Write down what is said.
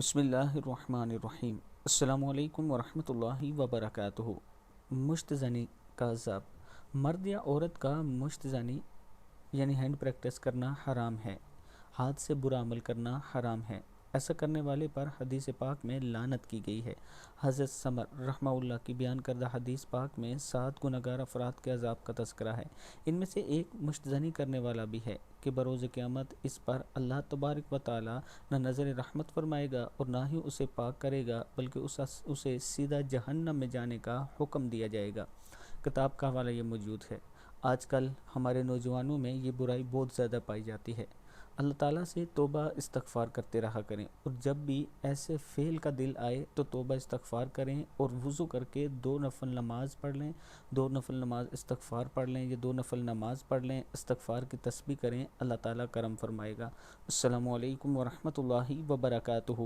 بسم اللہ الرحمن الرحیم۔ السلام علیکم ورحمۃ اللہ وبرکاتہ۔ مشت زنی کا عذاب۔ مرد یا عورت کا مشت زنی یعنی ہینڈ پریکٹس کرنا حرام ہے۔ ہاتھ سے برا عمل کرنا حرام ہے۔ ایسا کرنے والے پر حدیث پاک میں لعنت کی گئی ہے۔ حضرت سمر رحمہ اللہ کی بیان کردہ حدیث پاک میں 7 گنہگار افراد کے عذاب کا تذکرہ ہے۔ ان میں سے ایک مشت زنی کرنے والا بھی ہے کہ بروز قیامت اس پر اللہ تبارک و تعالی نہ نظر رحمت فرمائے گا اور نہ ہی اسے پاک کرے گا، بلکہ اسے سیدھا جہنم میں جانے کا حکم دیا جائے گا۔ کتاب کا حوالہ یہ موجود ہے۔ آج کل ہمارے نوجوانوں میں یہ برائی بہت زیادہ پائی جاتی ہے۔ اللہ تعالیٰ سے توبہ استغفار کرتے رہا کریں، اور جب بھی ایسے فعل کا دل آئے تو توبہ استغفار کریں اور وضو کر کے 2 نفل نماز پڑھ لیں، 2 نفل نماز استغفار پڑھ لیں یا 2 نفل نماز پڑھ لیں، استغفار کی تسبیح کریں، اللہ تعالیٰ کرم فرمائے گا۔ السلام علیکم ورحمۃ اللہ وبرکاتہ۔